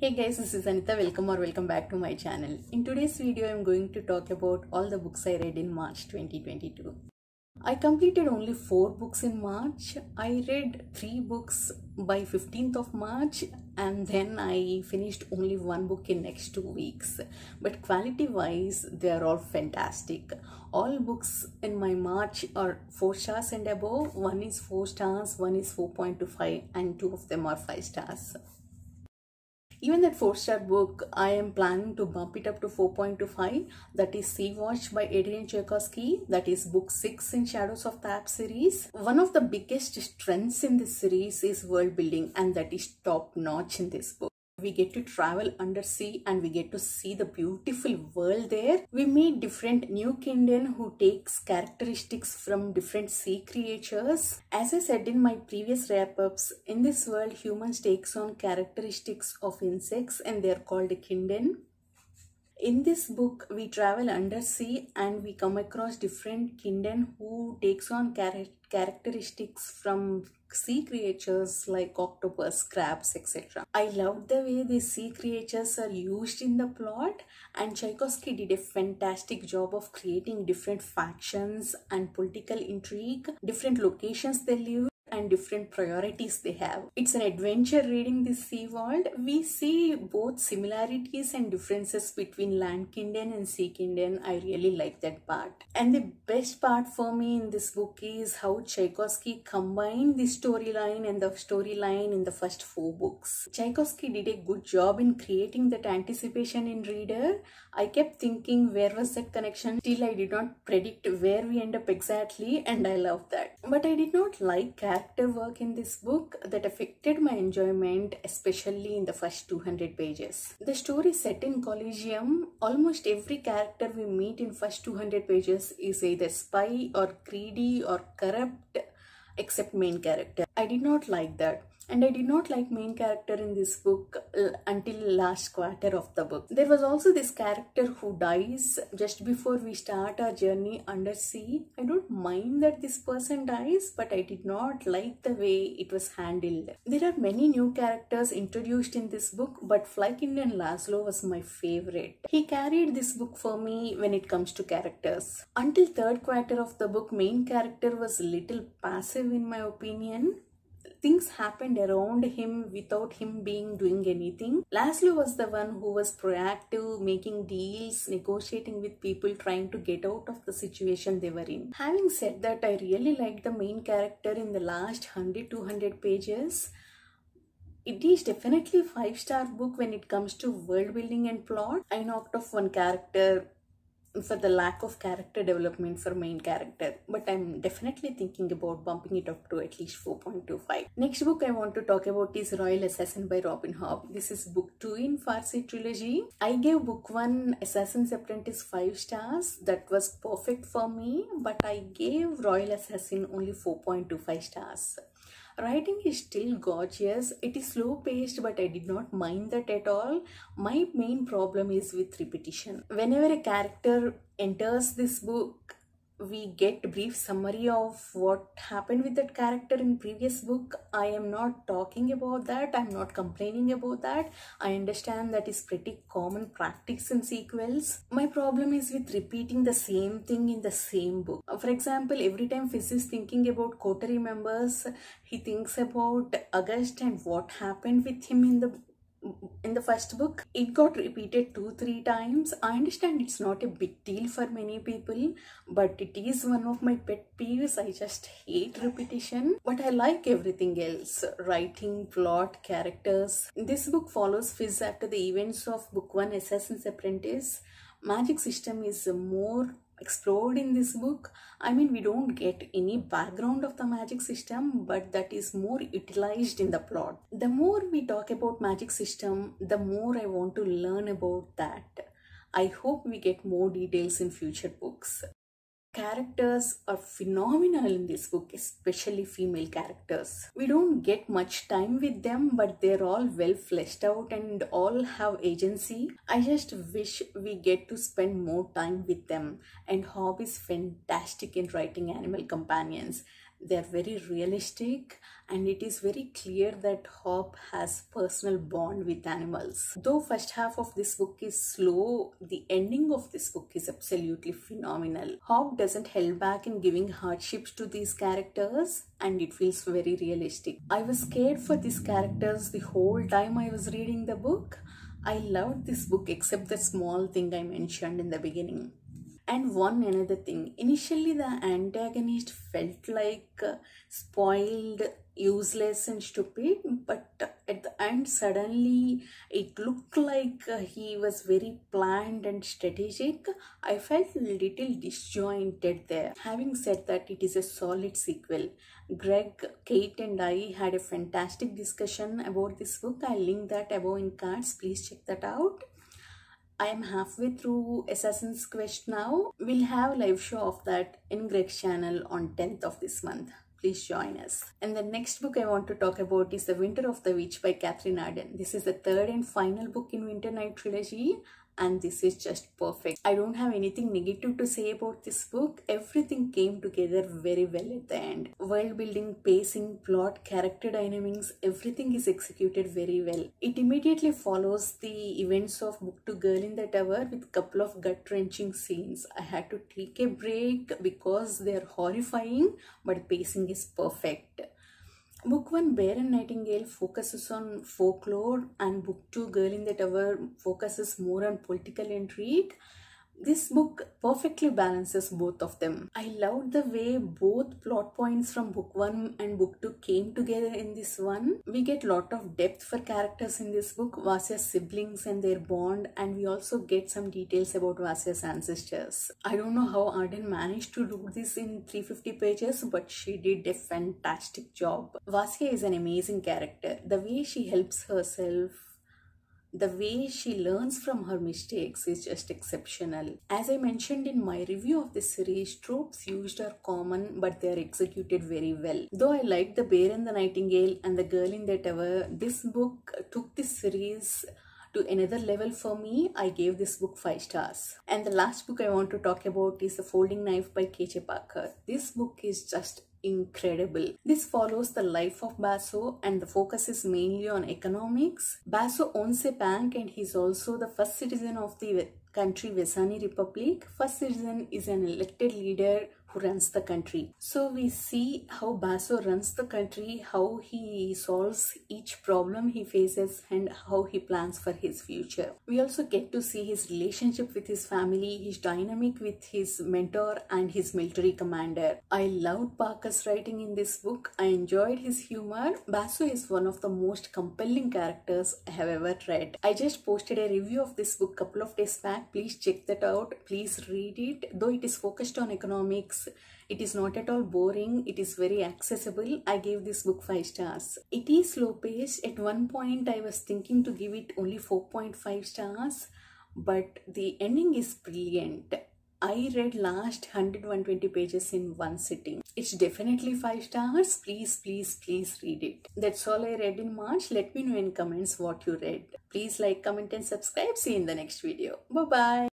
Hey guys, this is Anita. Welcome back to my channel. In today's video, I'm going to talk about all the books I read in March 2022. I completed only 4 books in March. I read 3 books by 15th of March and then I finished only 1 book in next 2 weeks. But quality wise, they are all fantastic. All books in my March are 4 stars and above. One is 4 stars, one is 4.25 and 2 of them are 5 stars. Even that 4-star book, I am planning to bump it up to 4.25. That is Sea-Watch by Adrian Tchaikovsky. That is book 6 in Shadows of the Alps series. One of the biggest strengths in this series is world building, and that is top notch in this book. We get to travel undersea and we get to see the beautiful world there. We meet different new kindred who takes characteristics from different sea creatures. As I said in my previous wrap-ups, in this world humans takes on characteristics of insects and they are called kindred. In this book, we travel undersea and we come across different kindred who takes on characteristics from sea creatures like octopus, crabs, etc. I love the way these sea creatures are used in the plot, and Tchaikovsky did a fantastic job of creating different factions and political intrigue, different locations they live and different priorities they have. It's an adventure reading this sea world. We see both similarities and differences between land kindred and sea kindred. I really like that part. And the best part for me in this book is how Tchaikovsky combined the storyline and the storyline in the first 4 books. Tchaikovsky did a good job in creating that anticipation in reader. I kept thinking where was that connection, till I did not predict where we end up exactly, and I love that. But I did not like character work in this book that affected my enjoyment, especially in the first 200 pages. The story set in Collegium, almost every character we meet in first 200 pages is either spy or greedy or corrupt, except main character. I did not like that. And I did not like main character in this book until last quarter of the book. There was also this character who dies just before we start our journey undersea. I don't mind that this person dies, but I did not like the way it was handled. There are many new characters introduced in this book, but Flykind Laszlo was my favorite. He carried this book for me when it comes to characters. Until 3rd quarter of the book, main character was little passive in my opinion. Things happened around him without him doing anything. Laszlo was the one who was proactive, making deals, negotiating with people, trying to get out of the situation they were in. Having said that, I really liked the main character in the last 100-200 pages. It is definitely a 5-star book when it comes to world building and plot. I knocked off 1 character for the lack of character development for main character, but I'm definitely thinking about bumping it up to at least 4.25. Next book I want to talk about is Royal Assassin by Robin Hobb. This is book 2 in Farsi trilogy. I gave book 1 Assassin's Apprentice 5 stars. That was perfect for me, but I gave Royal Assassin only 4.25 stars. Writing is still gorgeous. It is slow paced, but I did not mind that at all. My main problem is with repetition. Whenever a character enters this book, we get a brief summary of what happened with that character in previous book. I am not talking about that. I'm not complaining about that. I understand that is pretty common practice in sequels. My problem is with repeating the same thing in the same book. For example, every time Fizz is thinking about coterie members, he thinks about August and what happened with him in the first book. It got repeated 2-3 times. I understand it's not a big deal for many people, but it is one of my pet peeves. I just hate repetition, but I like everything else. Writing, plot, characters. This book follows Fizz after the events of book 1 Assassin's Apprentice. Magic system is more explored in this book. I mean, we don't get any background of the magic system, but that is more utilized in the plot. The more we talk about magic system, the more I want to learn about that. I hope we get more details in future books. Characters are phenomenal in this book, especially female characters. We don't get much time with them, but they're all well fleshed out and all have agency. I just wish we get to spend more time with them. And Hobb is fantastic in writing animal companions. They're very realistic, and it is very clear that Hop has personal bond with animals. Though first half of this book is slow, the ending of this book is absolutely phenomenal. Hop doesn't hold back in giving hardships to these characters, and it feels very realistic. I was scared for these characters the whole time I was reading the book. I loved this book except the small thing I mentioned in the beginning. And one another thing, initially the antagonist felt like spoiled, useless and stupid, but at the end suddenly it looked like he was very planned and strategic. I felt a little disjointed there. Having said that, it is a solid sequel. Greg, Kate and I had a fantastic discussion about this book. I'll link that above in cards. Please check that out. I am halfway through Assassin's Quest now. We'll have a live show of that in Greg's channel on 10th of this month. Please join us. And the next book I want to talk about is The Winter of the Witch by Catherine Arden. This is the third and final book in Winter Night trilogy, and this is just perfect. I don't have anything negative to say about this book. Everything came together very well at the end. World building, pacing, plot, character dynamics, everything is executed very well. It immediately follows the events of Book 2 Girl in the Tower with a couple of gut-wrenching scenes. I had to take a break because they're horrifying, but pacing is perfect. Book 1, Bear and Nightingale, focuses on folklore, and Book 2, Girl in the Tower, focuses more on political intrigue. This book perfectly balances both of them. I loved the way both plot points from Book 1 and Book 2 came together in this one. We get lot of depth for characters in this book, Vasya's siblings and their bond, and we also get some details about Vasya's ancestors. I don't know how Arden managed to do this in 350 pages, but she did a fantastic job. Vasya is an amazing character. The way she helps herself, the way she learns from her mistakes is just exceptional. As I mentioned in my review of this series, tropes used are common, but they are executed very well. Though I liked The Bear and the Nightingale and The Girl in the Tower, this book took this series to another level for me. I gave this book 5 stars. And the last book I want to talk about is The Folding Knife by K.J. Parker. This book is just incredible. This follows the life of Basso, and the focus is mainly on economics. Basso owns a bank, and he's also the first citizen of the country Vesani Republic. First citizen is an elected leader who runs the country. So we see how Basso runs the country, how he solves each problem he faces, and how he plans for his future. We also get to see his relationship with his family, his dynamic with his mentor and his military commander. I loved Parker's writing in this book. I enjoyed his humor. Basso is one of the most compelling characters I have ever read. I just posted a review of this book a couple of days back. Please check that out. Please read it. Though it is focused on economics, it is not at all boring. It is very accessible. I gave this book 5 stars. It is slow paced. At one point I was thinking to give it only 4.5 stars, but the ending is brilliant. I read last 100-120 pages in one sitting. It's definitely 5 stars. Please read it. That's all I read in March. Let me know in comments what you read. Please like, comment and subscribe. See you in the next video. Bye bye.